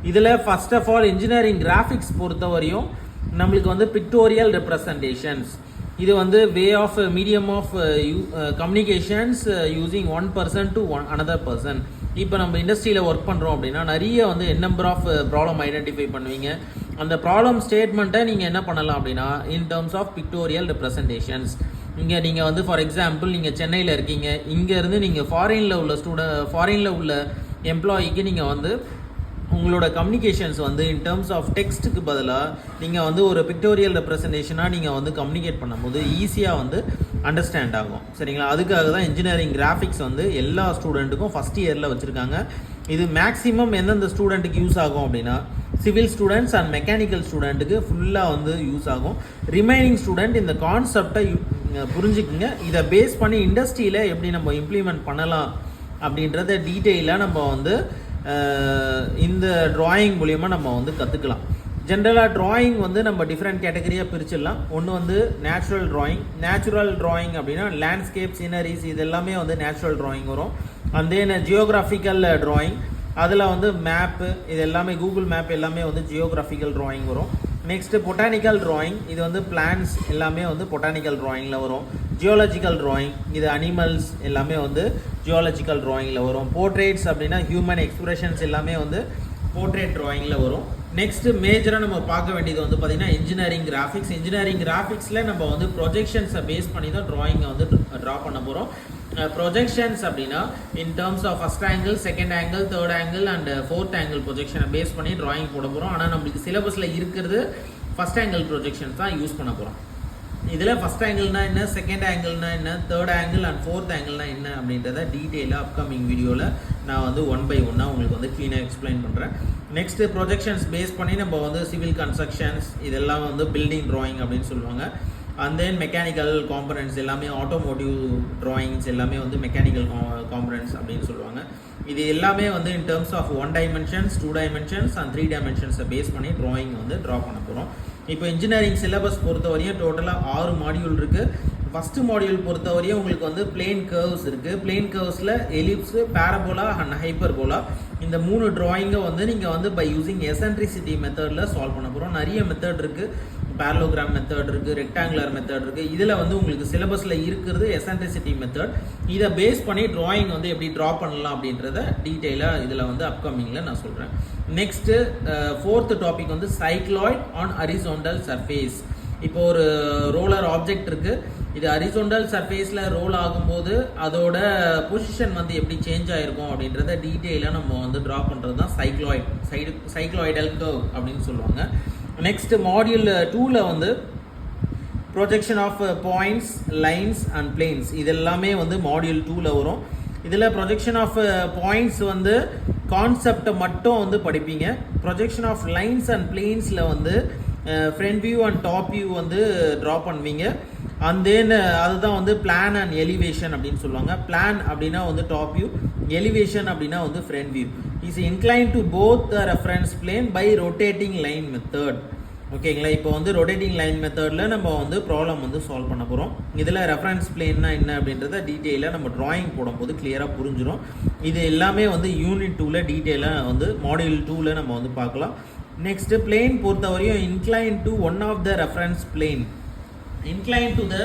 இதில் first of all engineering graphics பொறுத்தவரையும் நம்மளுக்கு வந்து பிக்டோரியல் ரெப்ரசன்டேஷன்ஸ், இது வந்து way of medium of communications using one person to another person. இப்போ நம்ம இண்டஸ்ட்ரியில் ஒர்க் பண்ணுறோம் அப்படின்னா நிறைய வந்து நம்பர் ஆஃப் ப்ராப்ளம் ஐடென்டிஃபை பண்ணுவீங்க. அந்த ப்ராப்ளம் ஸ்டேட்மெண்ட்டை நீங்கள் என்ன பண்ணலாம் அப்படின்னா in terms of pictorial representations. இங்கே நீங்கள் வந்து ஃபார் எக்ஸாம்பிள் நீங்கள் சென்னையில் இருக்கீங்க, இங்கேருந்து நீங்கள் ஃபாரினில் உள்ள எம்ப்ளாயிக்கு நீங்கள் வந்து உங்களோட கம்யூனிகேஷன்ஸ் வந்து இன் டர்ம்ஸ் ஆஃப் டெக்ஸ்ட்டுக்கு பதிலாக நீங்கள் வந்து ஒரு பிக்டோரியல் ரெப்ரசன்டேஷனாக நீங்கள் வந்து கம்யூனிகேட் பண்ணும்போது ஈஸியாக வந்து அண்டர்ஸ்டாண்ட் ஆகும். சரிங்களா? அதுக்காக தான் இன்ஜினியரிங் கிராஃபிக்ஸ் வந்து எல்லா ஸ்டூடெண்ட்டுக்கும் ஃபஸ்ட் இயரில் வச்சுருக்காங்க. இது மேக்ஸிமம் எந்தெந்த ஸ்டூடெண்ட்டுக்கு யூஸ் ஆகும் அப்படின்னா சிவில் ஸ்டூடெண்ட்ஸ் அண்ட் மெக்கானிக்கல் ஸ்டூடெண்ட்டுக்கு ஃபுல்லாக வந்து யூஸ் ஆகும். ரிமைனிங் ஸ்டூடெண்ட் இந்த கான்செப்டை புரிஞ்சுக்குங்க. இதை பேஸ் பண்ணி இண்டஸ்ட்ரியில் எப்படி நம்ம இம்ப்ளிமெண்ட் பண்ணலாம் அப்படின்றத டீட்டெயிலாக நம்ம வந்து இந்த ட்ராயிங் மூலியமாக நம்ம வந்து கற்றுக்கலாம். ஜென்ரலாக ட்ராயிங் வந்து நம்ம டிஃப்ரெண்ட் கேட்டகரியாக பிரிச்சிடலாம். ஒன்று வந்து நேச்சுரல் ட்ராயிங் அப்படின்னா லேண்ட்ஸ்கேப், சீனரிஸ், இது எல்லாமே வந்து நேச்சுரல் ட்ராயிங் வரும். அண்ட் தென் ஜியோகிராஃபிக்கல் ட்ராயிங், அதில் வந்து மேப்பு, இது எல்லாமே கூகுள் மேப் எல்லாமே வந்து ஜியோகிராஃபிக்கல் ட்ராயிங் வரும். நெக்ஸ்ட்டு பொட்டானிக்கல் ட்ராயிங், இது வந்து பிளான்ஸ் எல்லாமே வந்து பொட்டானிக்கல் ட்ராயிங்கில் வரும். ஜியோலஜிக்கல் ட்ராயிங், இது அனிமல்ஸ் எல்லாமே வந்து ஜியோலஜிக்கல் ட்ராயிங்கில் வரும். போர்ட்ரேட்ஸ் அப்படின்னா ஹியூமன் எக்ஸ்பிரஷன்ஸ் எல்லாமே வந்து போர்ட்ரேட் ட்ராயிங்கில் வரும். நெக்ஸ்ட்டு மேஜராக நம்ம பார்க்க வேண்டியது வந்து பார்த்திங்கன்னா இன்ஜினியரிங் கிராஃபிக்ஸில் நம்ம வந்து ப்ரொஜெக்ஷன்ஸை பேஸ் பண்ணி தான் ட்ராயிங்கை வந்து ட்ரா பண்ண போகிறோம். ப்ரொஜெக்ஷன்ஸ் அப்படின்னா in terms of first angle, second angle, third angle and fourth angle ப்ரொஜெக்ஷனை பேஸ் பண்ணி ட்ராயிங் போட போகிறோம். ஆனால் நம்மளுக்கு சிலபஸில் இருக்கிறது ஃபர்ஸ்ட் ஆங்கிள் ப்ரொஜெக்ஷன்ஸ் தான் யூஸ் பண்ண போகிறோம். இதில் ஃபர்ஸ்ட் ஆங்கிள்னா என்ன, செகண்ட் ஆங்கிள்னா என்ன, தேர்ட் ஆங்கிள் அண்ட் ஃபோர்த் ஆங்கிள்னா என்ன அப்படின்றத டீட்டெயிலாக அப்கமிங் வீடியோவில் நான் வந்து 1 by 1 உங்களுக்கு வந்து க்ளீனாக எக்ஸ்பிளைன் பண்ணுறேன். நெக்ஸ்ட்டு ப்ரொஜெக்ஷன்ஸ் பேஸ் பண்ணி நம்ம வந்து சிவில் கன்ஸ்ட்ரக்ஷன்ஸ் இதெல்லாம் வந்து பில்டிங் ட்ராயிங் அப்படின்னு சொல்லுவாங்க. அண்ட் தென் மெக்கானிக்கல் காம்பனன்ட்ஸ் எல்லாமே ஆட்டோமோட்டிவ் ட்ராயிங்ஸ் எல்லாமே வந்து மெக்கானிக்கல் காம்பனன்ட்ஸ் அப்படின்னு சொல்லுவாங்க. இது எல்லாமே வந்து in terms of 1 dimensions, 2 dimensions and 3 dimensions base பண்ணி ட்ராயிங் வந்து ட்ரா பண்ண போகிறோம். இப்போ இன்ஜினியரிங் சிலபஸ் பொறுத்தவரையும் டோட்டலாக 6 மாடியூல் இருக்குது. ஃபஸ்ட்டு மாடியூல் பொறுத்தவரையும் உங்களுக்கு வந்து பிளேன் கர்வ்ஸ் இருக்குது. பிளேன் கர்வ்ஸில் எலிப்ஸு, பேரபோலா அண்ட் ஹைப்பர்போலா இந்த 3 ட்ராயிங்கை வந்து நீங்கள் வந்து பை யூஸிங் எசன்ட்ரிசிட்டி மெத்தடில் சால்வ் பண்ண போகிறோம். நிறைய மெத்தட் இருக்குது. பேரலோகிராம் மெத்தட் இருக்குது, ரெக்டாங்குலர் மெத்தட் இருக்குது. இதில் வந்து உங்களுக்கு சிலபஸில் இருக்கிறது எசன்ட்ரிசிட்டி மெத்தட். இதை பேஸ் பண்ணி ட்ராயிங் வந்து எப்படி ட்ரா பண்ணலாம் அப்படின்றத டீட்டெயிலாக இதில் வந்து அப்கமிங்கில் நான் சொல்கிறேன். நெக்ஸ்ட்டு 4th டாபிக் வந்து சைக்ளாய்ட் ஆன் ஹரிசாண்டல் சர்ஃபேஸ். இப்போ ஒரு ரோலர் ஆப்ஜெக்ட் இருக்குது. இது ஹரிசாண்டல் சர்ஃபேஸில் ரோல் ஆகும்போது அதோட பொசிஷன் வந்து எப்படி சேஞ்ச் ஆகிருக்கும் அப்படின்றத டீட்டெயிலாக நம்ம வந்து ட்ரா பண்ணுறது தான் சைக்ளாய்டல் கர்வ் அப்படின்னு சொல்லுவாங்க. நெக்ஸ்ட் மாடியூல் 2ல் வந்து projection of points, lines and planes இது எல்லாமே வந்து மாடியூல் 2ல் வரும். இதில் ப்ரொஜெக்ஷன் ஆஃப் பாயிண்ட்ஸ் வந்து கான்செப்டை மட்டும் வந்து படிப்பீங்க. ப்ரொஜெக்ஷன் ஆஃப் லைன்ஸ் அண்ட் பிளேன்ஸில் வந்து front view and top view வந்து ட்ரா பண்ணுவீங்க. அண்ட் தென் அதுதான் வந்து பிளான் அண்ட் எலிவேஷன் அப்படின்னு சொல்லுவாங்க. பிளான் அப்படின்னா வந்து டாப் வியூ, எலிவேஷன் அப்படின்னா வந்து front view. Is incline to both the reference plane by rotating line method. ஓகேங்களா? இப்போ வந்து ரொட்டேட்டிங் லைன் மெத்தடில் நம்ம வந்து ப்ராப்ளம் வந்து சால்வ் பண்ண போகிறோம். இதில் ரெஃபரன்ஸ் பிளேன்னா என்ன அப்படின்றத டீட்டெயிலாக நம்ம ட்ராயிங் போடும்போது கிளியராக புரிஞ்சிடும். இது எல்லாமே வந்து யூனிட் 2ல் டீட்டெயிலாக வந்து மாடியூல் 2ல் நம்ம வந்து பார்க்கலாம். நெக்ஸ்ட்டு பிளேன் பொறுத்தவரையும் incline to one of the reference plane, incline to the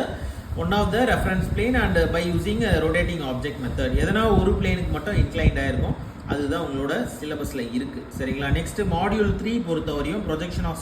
one of the reference plane and by using a rotating object method. எதனா ஒரு பிளேனுக்கு மட்டும் இன்க்ளைன்ட் ஆயிருக்கும், அதுதான் உங்களோட சிலபஸில் இருக்குது. சரிங்களா? நெக்ஸ்ட் மாடியூல் 3 பொறுத்தவரையும் ப்ரொஜெக்ஷன் ஆஃப்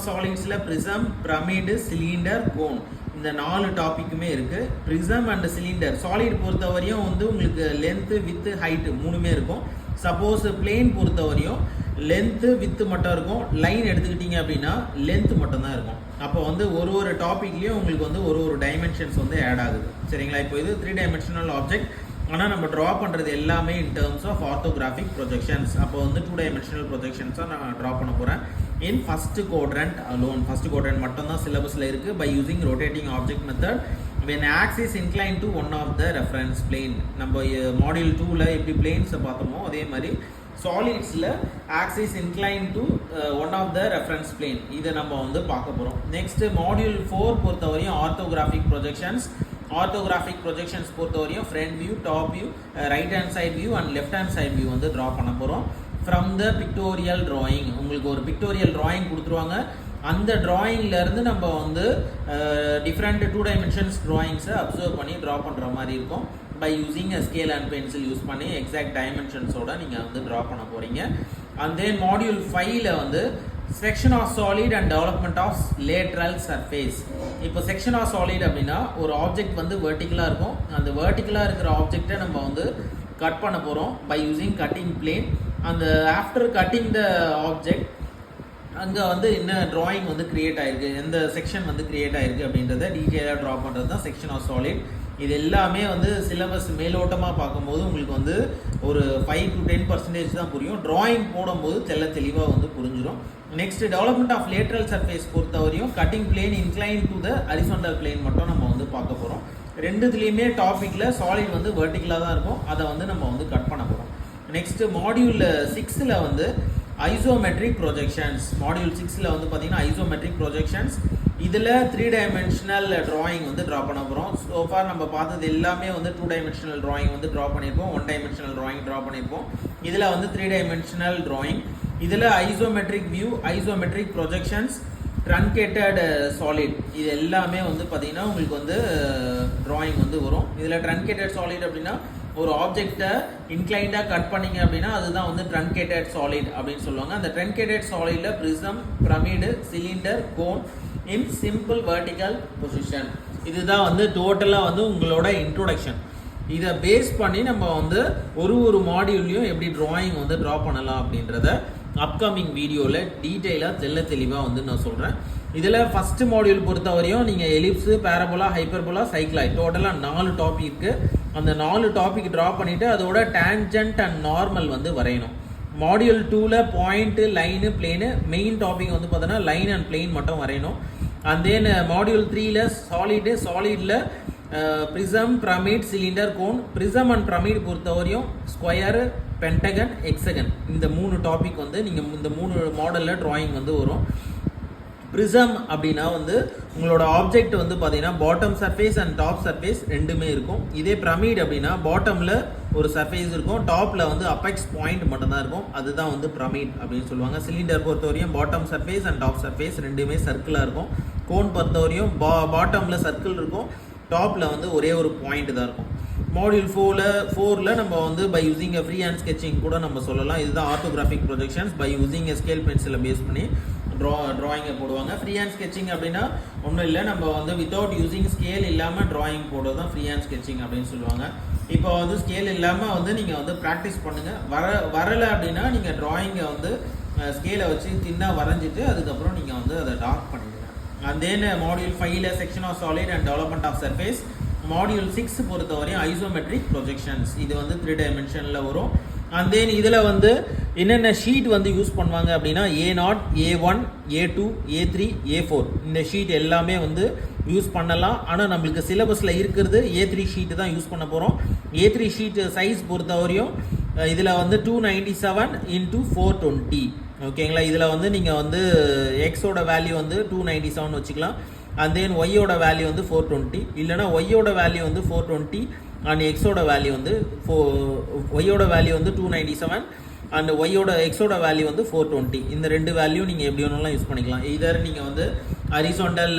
சாலிட்ஸில் ப்ரிசம், பிரமிடு, சிலிண்டர், கோன் இந்த 4 டாப்பிக்குமே இருக்குது. ப்ரிசம் அண்ட் சிலிண்டர் சாலிட் பொறுத்தவரையும் வந்து உங்களுக்கு லென்த்து, வித்து, ஹைட்டு 3மே இருக்கும். சப்போஸ் பிளேன் பொறுத்தவரையும் லென்த்து, வித்து மட்டும் இருக்கும். லைன் எடுத்துக்கிட்டிங்க அப்படின்னா லென்த்து மட்டும்தான் இருக்கும். அப்போ வந்து ஒரு டாப்பிக்லேயும் உங்களுக்கு வந்து ஒரு டைமென்ஷன்ஸ் வந்து ஆட் ஆகுது. சரிங்களா? இப்போ இது 3 dimensional ஆப்ஜெக்ட், ஆனால் நம்ம ட்ரா பண்ணுறது எல்லாமே in terms of orthographic projections. அப்போ வந்து 2 dimensional ப்ரொஜெக்ஷன்ஸாக நான் ட்ரா பண்ண போகிறேன் in first quadrant alone. First quadrant மட்டும்தான் சிலபஸில் இருக்குது. By using rotating object method when axis inclined to one of the reference plane. நம்ம மாடியூல் 2ல் எப்படி பிளேன்ஸை பார்த்தோமோ அதே மாதிரி சாலிட்ஸில் axis incline to one of the reference plane இதை நம்ம வந்து பார்க்க போகிறோம். நெக்ஸ்ட் மாடியூல் 4 பொறுத்தவரையும் ஆர்த்தோகிராஃபிக் ப்ரொஜெக்ஷன்ஸ் பொறுத்தவரையும் front view, top view, right hand side view and left hand side view வந்து ட்ரா பண்ண போகிறோம். From the pictorial drawing. உங்களுக்கு ஒரு பிக்டோரியல் drawing கொடுத்துருவாங்க. அந்த டிராயிங்லேருந்து நம்ம வந்து டிஃப்ரெண்ட் 2 டைமென்ஷன்ஸ் ட்ராயிங்ஸை அப்சர்வ் பண்ணி ட்ரா பண்ணுற மாதிரி இருக்கும். By using scale and pencil use பண்ணி எக்ஸாக்ட் டைமென்ஷன்ஸோட நீங்கள் வந்து ட்ரா பண்ண போகிறீங்க. அண்ட் தென் மாடியூல் 5ல வந்து section of solid and development of lateral surface. இப்போ செக்ஷன் ஆஃப் சாலிட் அப்படின்னா ஒரு ஆப்ஜெக்ட் வந்து வெர்டிக்கலாக இருக்கும். அந்த வெர்டிக்கலாக இருக்கிற ஆப்ஜெக்டை நம்ம வந்து கட் பண்ண போகிறோம் பை யூஸிங் கட்டிங் பிளேன். அந்த ஆஃப்டர் கட்டிங் த ஆப்ஜெக்ட் அங்கே வந்து என்ன ட்ராயிங் வந்து கிரியேட் ஆயிருக்கு, எந்த செக்ஷன் வந்து கிரியேட் ஆயிருக்கு அப்படின்றத டீட்டெயிலாக ட்ரா பண்ணுறது தான் செக்ஷன் ஆஃப் சாலிட். இது எல்லாமே வந்து சிலபஸ் மேலோட்டமாக பார்க்கும்போது உங்களுக்கு வந்து ஒரு 5 to 10% தான் புரியும். ட்ராயிங் போடும்போது தெளிவாக வந்து புரிஞ்சிடும். Next development of lateral surface பொறுத்தவரையும் cutting plane incline to the horizontal plane மட்டும் நம்ம வந்து பார்க்க போகிறோம். ரெண்டுத்துலேயுமே டாப்பிக்கில் சாலிட் வந்து வெர்டிக்கலாக தான் இருக்கும், அதை வந்து நம்ம வந்து கட் பண்ண போகிறோம். நெக்ஸ்ட் மாடியூல் 6ல் வந்து ஐசோமெட்ரிக் ப்ரொஜெக்ஷன்ஸ். மாடியூல் 6ல் வந்து பார்த்தீங்கன்னா ஐசோமெட்ரிக் ப்ரொஜெக்ஷன்ஸ். இதில் 3 டைமென்ஷனல் ட்ராயிங் வந்து ட்ரா பண்ண போகிறோம். ஸோ ஃபார் நம்ம பார்த்தது எல்லாமே வந்து 2 டைமென்ஷனல் ட்ராயிங் வந்து ட்ரா பண்ணியிருப்போம், 1 டைமென்ஷனல் ட்ராயிங் ட்ரா பண்ணியிருப்போம். இதில் வந்து 3 டைமென்ஷனல் ட்ராயிங். இதில் isometric view, isometric projections, truncated solid, இது எல்லாமே வந்து பார்த்தீங்கன்னா உங்களுக்கு வந்து ட்ராயிங் வந்து வரும். இதில் ட்ரன்கேட்டட் சாலிட் அப்படின்னா ஒரு ஆப்ஜெக்டை இன்க்ளைண்டாக கட் பண்ணிங்க அப்படின்னா அதுதான் வந்து ட்ரன்கேட்டட் சாலிட் அப்படின்னு சொல்லுவாங்க. அந்த ட்ரன்கேட்டட் சாலிடில் prism, pyramid, cylinder, cone in simple vertical position. இதுதான் வந்து டோட்டலாக வந்து உங்களோட இன்ட்ரோடக்ஷன். இதை பேஸ் பண்ணி நம்ம வந்து ஒரு மாடியூல்லையும் எப்படி ட்ராயிங் வந்து ட்ரா பண்ணலாம் அப்படின்றத அப்கமிங் வீடியோவில் டீட்டெயிலாக தெளிவாக வந்து நான் சொல்கிறேன். இதில் ஃபஸ்ட்டு மாடியூல் பொறுத்தவரையும் நீங்கள் எலிப்ஸு, பேரபோலா, ஹைப்பர்போலா, சைக்ளாய்ட் டோட்டலாக 4 டாபிக் இருக்குது. அந்த 4 டாபிக் ட்ரா பண்ணிவிட்டு அதோட டேன்ஜென்ட் அண்ட் நார்மல் வந்து வரையணும். மாடியூல் 2ல் point, line, plane, main topic வந்து பார்த்தோன்னா லைன் அண்ட் பிளேன் மட்டும் வரையணும். அண்ட் தென் மாடியூல் 3ல் சாலிடில் prism, pyramid, cylinder, cone. Prism and pyramid பொறுத்தவரையும் ஸ்கொயரு, பென்டகன், எக்ஸகன், இந்த 3 டாபிக் வந்து நீங்கள் இந்த 3 மாடலில் ட்ராயிங் வந்து வரும். ப்ரிசம் அப்படின்னா வந்து உங்களோட ஆப்ஜெக்ட் வந்து பார்த்தீங்கன்னா bottom surface and top surface ரெண்டுமே இருக்கும். இதே பிரமிட் அப்படின்னா பாட்டமில் ஒரு சர்ஃபேஸ் இருக்கும், டாப்பில் வந்து அப்பெக்ஸ் பாயிண்ட் மட்டும்தான் இருக்கும், அதுதான் வந்து பிரமிட் அப்படின்னு சொல்லுவாங்க. சிலிண்டர் பொறுத்தவரையும் bottom surface and top surface ரெண்டுமே சர்க்கிளாக இருக்கும். கோன் பொறுத்தவரையும் பாட்டமில் சர்க்கிள் இருக்கும், டாப்பில் வந்து ஒரே ஒரு பாயிண்ட் தான் இருக்கும். மாடியூல் 4ல் நம்ம வந்து by using free hand sketching கூட நம்ம சொல்லலாம். இதுதான் orthographic projections. By using scale பென்சிலை பேஸ் பண்ணி ட்ராயிங்கை போடுவாங்க. ஃப்ரீ ஹேண்ட் ஸ்கெட்சிங் அப்படின்னா ஒன்றும் இல்லை, நம்ம வந்து வித்தவுட் யூஸிங் ஸ்கேல் இல்லாமல் ட்ராயிங் போடுறது தான் ஃப்ரீ ஹேண்ட் ஸ்கெட்சிங் அப்படின்னு சொல்லுவாங்க. இப்போ வந்து ஸ்கேல் இல்லாமல் வந்து நீங்கள் வந்து ப்ராக்டிஸ் பண்ணுங்கள். வரலை அப்படின்னா நீங்கள் ட்ராயிங்கை வந்து ஸ்கேலை வச்சு தின்னாக வரைஞ்சிட்டு அதுக்கப்புறம் நீங்கள் வந்து அதை டார்க் பண்ணிடுங்க. அண்ட் தென் மாடியூல் 5ல் section of solid and development of surface. Module 6 பொறுத்தவரையும் ஐசோமெட்ரிக் ப்ரொஜெக்ஷன்ஸ், இது வந்து 3 டைமென்ஷனில் வரும். அண்ட் தென் இதில் வந்து என்னென்ன ஷீட் வந்து யூஸ் பண்ணுவாங்க அப்படின்னா A0, A1, A2, A3, A4 இந்த ஷீட் எல்லாமே வந்து யூஸ் பண்ணலாம். ஆனால் நம்மளுக்கு சிலபஸில் இருக்கிறது A3 ஷீட்டு தான் யூஸ் பண்ண போகிறோம். A3 ஷீட் சைஸ் பொறுத்தவரையும் இதில் வந்து 297 × 420 ஓகேங்களா. இதில் வந்து நீங்கள் வந்து எக்ஸோட வேல்யூ வந்து 297 வச்சுக்கலாம். அண்ட் தென் ஒய்யோட வேல்யூ வந்து 420, இல்லைனா ஒய்யோட வேல்யூ வந்து 420 அண்ட் எக்ஸோட வேல்யூ வந்து ஒய்யோட வேல்யூ வந்து 297 அண்ட் ஒய்யோட எக்ஸோட வேல்யூ வந்து 420. இந்த 2 வேல்யூ நீங்கள் எப்படி வேணும்லாம் யூஸ் பண்ணிக்கலாம். இதர் நீங்கள் வந்து horizontal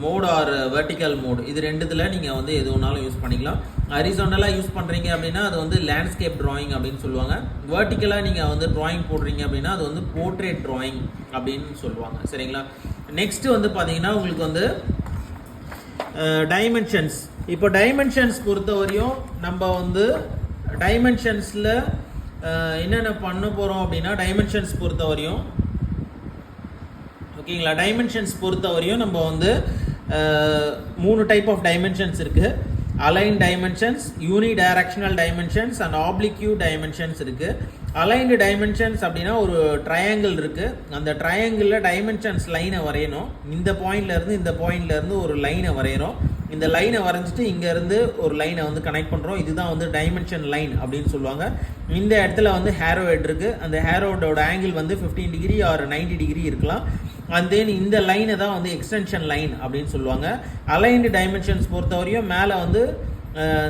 mode or vertical mode, இது ரெண்டுத்தில் நீங்கள் வந்து எது வேணாலும் யூஸ் பண்ணிக்கலாம். ஹரிசாண்டலாக யூஸ் பண்ணுறீங்க அப்படின்னா அது வந்து லேண்ட்ஸ்கேப் ட்ராயிங் அப்படின்னு சொல்லுவாங்க. வெர்டிக்கலாக நீங்கள் வந்து ட்ராயிங் போடுறீங்க அப்படின்னா அது வந்து போர்ட்ரேட் ட்ராயிங் அப்படின்னு சொல்லுவாங்க. சரிங்களா. நெக்ஸ்ட் வந்து பார்த்தீங்கன்னா உங்களுக்கு வந்து டைமென்ஷன்ஸ். இப்போ டைமென்ஷன்ஸ் பொறுத்தவரையும் நம்ம வந்து டைமென்ஷன்ஸில் என்னென்ன பண்ண போகிறோம் அப்படின்னா டைமென்ஷன்ஸ் பொறுத்தவரையும் ஓகேங்களா. டைமென்ஷன்ஸ் பொறுத்தவரையும் நம்ம வந்து 3 டைப் ஆஃப் டைமென்ஷன்ஸ் இருக்குது. Align dimensions, unidirectional dimensions and oblique dimensions இருக்குது. அலைன்டு டைமென்ஷன்ஸ் அப்படின்னா ஒரு ட்ரையாங்கிள் இருக்குது, அந்த ட்ரையாங்கிளில் டைமென்ஷன்ஸ் லைனை வரையணும். இந்த பாயிண்ட்லேருந்து இந்த பாயிண்ட்லேருந்து ஒரு லைனை வரைகிறோம். இந்த லைனை வரைஞ்சிட்டு இங்கேருந்து ஒரு லைனை வந்து கனெக்ட் பண்ணுறோம். இதுதான் வந்து டைமென்ஷன் லைன் அப்படின்னு சொல்லுவாங்க. இந்த இடத்துல வந்து ஹேரோ ஹெட் இருக்குது, அந்த ஹேரோடோட ஆங்கிள் வந்து 15 டிகிரி ஆர் 90 டிகிரி இருக்கலாம். அண்ட் தென் இந்த லைனை தான் வந்து எக்ஸ்டென்ஷன் லைன் அப்படின்னு சொல்லுவாங்க. அலைன்டு டைமென்ஷன்ஸ் பொறுத்தவரையும் மேலே வந்து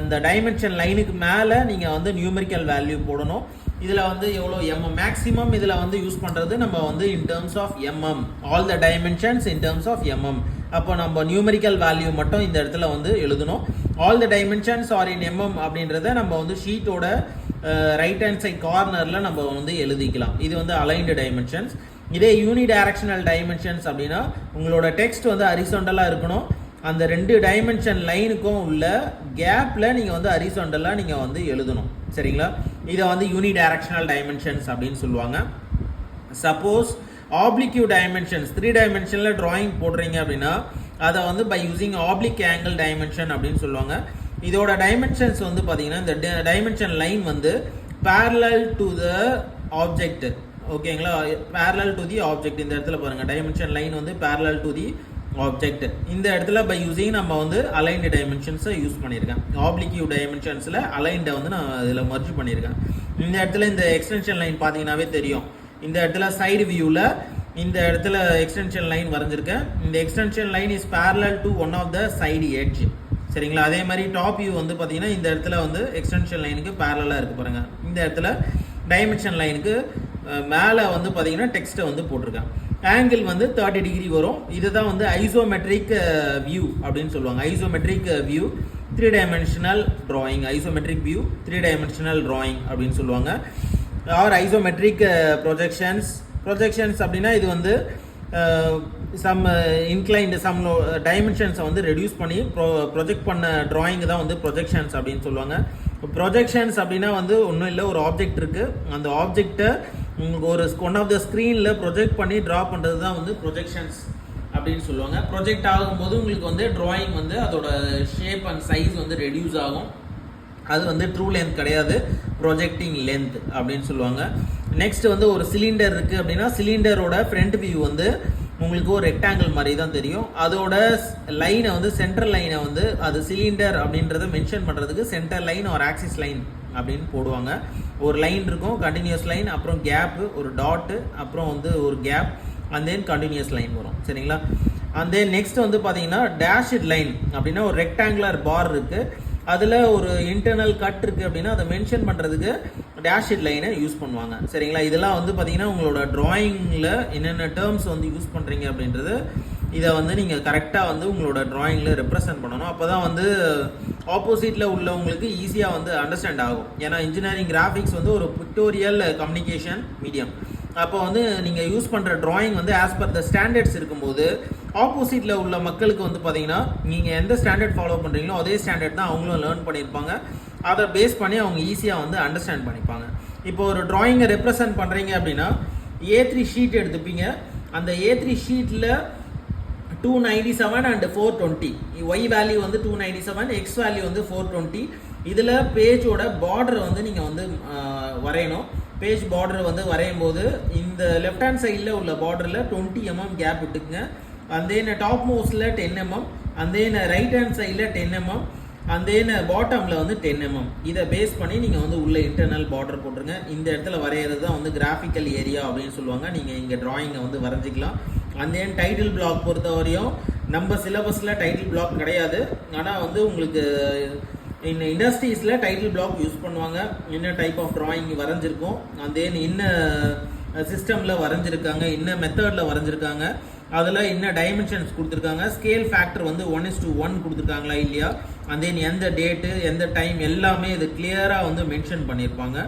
இந்த டைமென்ஷன் லைனுக்கு மேலே நீங்கள் வந்து நியூமெரிக்கல் வேல்யூ போடணும். இதில் வந்து எவ்வளோ mm மேக்ஸிமம் இதில் வந்து யூஸ் பண்ணுறது நம்ம வந்து in terms of mm, all the dimensions in terms of mm. அப்போ நம்ம நியூமெரிக்கல் வேல்யூ மட்டும் இந்த இடத்துல வந்து எழுதணும். All the dimensions R in mm அப்படின்றத நம்ம வந்து ஷீட்டோட ரைட் ஹேண்ட் சைட் கார்னரில் நம்ம வந்து எழுதிக்கலாம். இது வந்து அலைன்டு டைமென்ஷன்ஸ். இதே யூனி டைரக்ஷனல் டைமென்ஷன்ஸ் அப்படின்னா உங்களோட டெக்ஸ்ட் வந்து ஹரிசாண்டலாக இருக்கணும். அந்த 2 டைமென்ஷன் லைனுக்கும் உள்ள கேப்பில் நீங்கள் வந்து ஹரிசாண்டலாக நீங்கள் வந்து எழுதணும். சரிங்களா? இதை வந்து யூனி டைரக்ஷனல் டைமென்ஷன்ஸ் அப்படின்னு சொல்லுவாங்க. சப்போஸ் ஆப்ளிக்யூ டைமென்ஷன்ஸ் 3 டைமென்ஷனில் டிராயிங் போடுறீங்க அப்படின்னா அதை வந்து by using oblique angle dimension அப்படின்னு சொல்லுவாங்க. இதோட டைமென்ஷன்ஸ் வந்து பார்த்தீங்கன்னா இந்த டைமென்ஷன் லைன் வந்து parallel டு த ஆப்ஜெக்ட். ஓகேங்களா? parallel to the object. இந்த இடத்துல பாருங்கள் டைமென்ஷன் லைன் வந்து parallel டு தி ஆப்ஜெக்ட். இந்த இடத்துல பை யூசிங் நம்ம வந்து அலைன்டு டைமென்ஷன்ஸை யூஸ் பண்ணியிருக்கேன். ஆப்ளிக்யூ டைமென்ஷன்ஸில் அலைன்டை வந்து நான் இதில் மர்ஜ் பண்ணியிருக்கேன். இந்த இடத்துல இந்த எக்ஸ்டென்ஷன் லைன் பார்த்தீங்கன்னாவே தெரியும். இந்த இடத்துல சைடு வியூவில் இந்த இடத்துல எக்ஸ்டென்ஷன் லைன் வரைஞ்சிருக்கேன். இந்த extension line is parallel to one of the side edge. சரிங்களா? அதே மாதிரி டாப் வியூ வந்து பார்த்தீங்கன்னா இந்த இடத்துல வந்து எக்ஸ்டென்ஷன் லைனுக்கு பேரலாக இருக்கு பாருங்க. இந்த இடத்துல டைமென்ஷன் லைனுக்கு மேலே வந்து பார்த்தீங்கன்னா டெக்ஸ்ட்டை வந்து போட்டிருக்கேன். ஆங்கிள் வந்து 30 டிகிரி வரும். இதுதான் வந்து ஐசோமெட்ரிக் வியூ அப்படின்னு சொல்லுவாங்க. Isometric view 3 dimensional drawing. Isometric view 3 dimensional drawing அப்படின்னு சொல்லுவாங்க. ஆர் ஐசோமெட்ரிக் ப்ரொஜெக்ஷன்ஸ் அப்படின்னா இது வந்து சம் இன்க்ளைன்டு சம் டைமென்ஷன்ஸை வந்து ரெடியூஸ் பண்ணி ப்ரொஜெக்ட் பண்ண டிராயிங் தான் வந்து ப்ரொஜெக்ஷன்ஸ் அப்படின்னு சொல்லுவாங்க. ப்ரொஜெக்ஷன்ஸ் அப்படின்னா வந்து ஒன்றும் இல்லை, ஒரு ஆப்ஜெக்ட் இருக்குது. அந்த ஆப்ஜெக்டை உங்களுக்கு ஒரு ஒன் ஆஃப் த ஸ்க்ரீனில் ப்ரொஜெக்ட் பண்ணி ட்ரா பண்ணுறது தான் வந்து ப்ரொஜெக்ஷன்ஸ் அப்படின்னு சொல்லுவாங்க. ப்ரொஜெக்ட் ஆகும்போது உங்களுக்கு வந்து டிராயிங் வந்து அதோட ஷேப் அண்ட் சைஸ் வந்து ரெடியூஸ் ஆகும். அது வந்து ட்ரூ லென்த் கிடையாது, ப்ரொஜெக்டிங் லென்த் அப்படின்னு சொல்லுவாங்க. நெக்ஸ்ட் வந்து ஒரு சிலிண்டர் இருக்குது அப்படின்னா சிலிண்டரோட ஃப்ரண்ட் வியூ வந்து உங்களுக்கு ஒரு ரெக்டாங்கிள் மாதிரி தான் தெரியும். அதோட லைனை வந்து சென்ட்ரல் லைனை வந்து அது சிலிண்டர் அப்படின்றத மென்ஷன் பண்ணுறதுக்கு சென்டர் லைன் ஒரு ஆக்சிஸ் லைன் அப்படின்னு போடுவாங்க. ஒரு லைன் இருக்கும், கண்டினியூஸ் லைன், அப்புறம் கேப்பு, ஒரு டாட்டு, அப்புறம் வந்து ஒரு gap, and then continuous line வரும். சரிங்களா? அண்ட் தென் நெக்ஸ்ட் வந்து பார்த்தீங்கன்னா டேஷ்ட் லைன் அப்படின்னா ஒரு ரெக்டாங்குலர் பார் இருக்குது, அதில் ஒரு இன்டர்னல் கட் இருக்குது அப்படின்னா அதை மென்ஷன் பண்ணுறதுக்கு டேஷ்ட் லைனை யூஸ் பண்ணுவாங்க. சரிங்களா? இதெல்லாம் வந்து பார்த்தீங்கன்னா உங்களோட டிராயிங்கில் என்னென்ன டேர்ம்ஸ் வந்து யூஸ் பண்ணுறீங்க அப்படின்றது இதை வந்து நீங்கள் கரெக்டாக வந்து உங்களோட டிராயிங்கில் ரெப்ரசன்ட் பண்ணணும். அப்போ தான் வந்து ஆப்போசிட்டில் உள்ளவங்களுக்கு ஈஸியாக வந்து அண்டர்ஸ்டாண்ட் ஆகும். ஏன்னா இன்ஜினியரிங் கிராஃபிக்ஸ் வந்து ஒரு பிக்டோரியல் கம்யூனிகேஷன் மீடியம். அப்போ வந்து நீங்கள் யூஸ் பண்ணுற டிராயிங் வந்து ஆஸ் பர் த ஸ்டாண்டர்ட்ஸ் இருக்கும்போது ஆப்போசிட்டில் உள்ள மக்களுக்கு வந்து பார்த்தீங்கன்னா நீங்கள் எந்த ஸ்டாண்டர்ட் ஃபாலோ பண்ணுறீங்களோ அதே ஸ்டாண்டர்ட் தான் அவங்களும் லேர்ன் பண்ணியிருப்பாங்க. அதை பேஸ் பண்ணி அவங்க ஈஸியாக வந்து அண்டர்ஸ்டாண்ட் பண்ணிப்பாங்க. இப்போ ஒரு டிராயிங்கை ரெப்ரசன்ட் பண்ணுறீங்க அப்படின்னா A3 ஷீட் எடுத்துப்பீங்க. அந்த A3 ஷீட்டில் 297 அண்ட் 420 ஒய் வேல்யூ வந்து 297, எக்ஸ் வேல்யூ வந்து 420. இதில் பேஜோட பார்டரை வந்து நீங்கள் வந்து வரையணும். பேஜ் பார்டர் வந்து வரையும் போது இந்த லெஃப்ட் ஹேண்ட் சைடில் உள்ள பார்டரில் 20 mm கேப் விட்டுக்குங்க. அண்ட் தென் டாப் மோஸ்டில் 10 mm, and then right hand சைடில் 10 mm, அண்ட் தென் பாட்டமில் வந்து 10 mm. இதை பேஸ் பண்ணி நீங்கள் வந்து உள்ள இன்டர்னல் பார்டர் போட்டுருங்க. இந்த இடத்துல வரைகிறது தான் வந்து கிராஃபிக்கல் ஏரியா அப்படின்னு சொல்லுவாங்க. நீங்கள் இங்கே டிராயிங்கை வந்து வரைஞ்சிக்கலாம். அண்ட் தென் டைட்டில் பிளாக் பொறுத்த வரையும் நம்ம சிலபஸில் டைட்டில் பிளாக் கிடையாது. ஆனால் வந்து உங்களுக்கு இந்த இண்டஸ்ட்ரீஸில் டைட்டில் பிளாக் யூஸ் பண்ணுவாங்க. என்ன டைப் ஆஃப் டிராயிங் வரைஞ்சிருக்கோம், அண்ட் தென் என்ன சிஸ்டமில் வரைஞ்சிருக்காங்க, என்ன மெத்தடில் வரைஞ்சிருக்காங்க, அதில் என்ன டைமென்ஷன்ஸ் கொடுத்துருக்காங்க, ஸ்கேல் ஃபேக்டர் வந்து 1:1 கொடுத்துருக்காங்களா இல்லையா, அண்ட் தென் எந்த டேட்டு எந்த டைம் எல்லாமே இது கிளியராக வந்து மென்ஷன் பண்ணியிருப்பாங்க.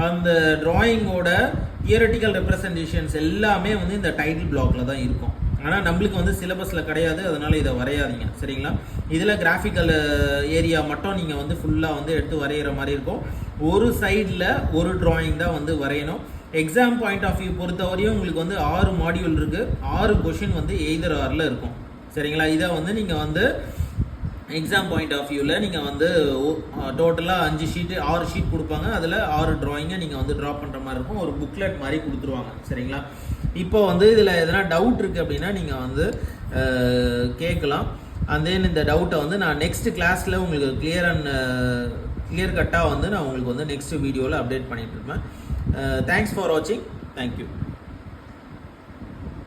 அந்த டிராயிங்கோட தியரட்டிக்கல் ரெப்ரசன்டேஷன்ஸ் எல்லாமே வந்து இந்த டைட்டில் பிளாக்ல தான் இருக்கும். ஆனால் நம்மளுக்கு வந்து சிலபஸில் கிடையாது, அதனால் இதை வரையாதீங்க. சரிங்களா? இதில் கிராஃபிக்கல் ஏரியா மட்டும் நீங்கள் வந்து ஃபுல்லாக வந்து எடுத்து வரைகிற மாதிரி இருக்கும். ஒரு சைடில் ஒரு டிராயிங் தான் வந்து வரையணும். எக்ஸாம் பாயிண்ட் ஆஃப் வியூ பொறுத்தவரையும் உங்களுக்கு வந்து 6 மாடியூல் இருக்குது. 6 கொஷின் வந்து எய்தர் ஆரில் இருக்கும். சரிங்களா? இதை வந்து நீங்கள் வந்து எக்ஸாம் பாயிண்ட் ஆஃப் வியூவில் நீங்கள் வந்து டோட்டலாக 6 ஷீட் கொடுப்பாங்க. அதில் 6 டிராயிங்கை நீங்கள் வந்து ட்ரா பண்ணுற மாதிரி இருக்கும். ஒரு புக்லெட் மாதிரி கொடுத்துருவாங்க. சரிங்களா? இப்போ வந்து இதில் எதனா டவுட் இருக்குது அப்படின்னா நீங்கள் வந்து கேட்கலாம். அண்ட் தென் இந்த டவுட்டை வந்து நான் நெக்ஸ்ட் கிளாஸில் உங்களுக்கு கிளியர் கட்டாக வந்து நான் உங்களுக்கு வந்து நெக்ஸ்ட் வீடியோவில் அப்டேட் பண்ணிட்டு இருப்பேன். தேங்க்ஸ் ஃபார் வாட்சிங். தேங்க்யூ.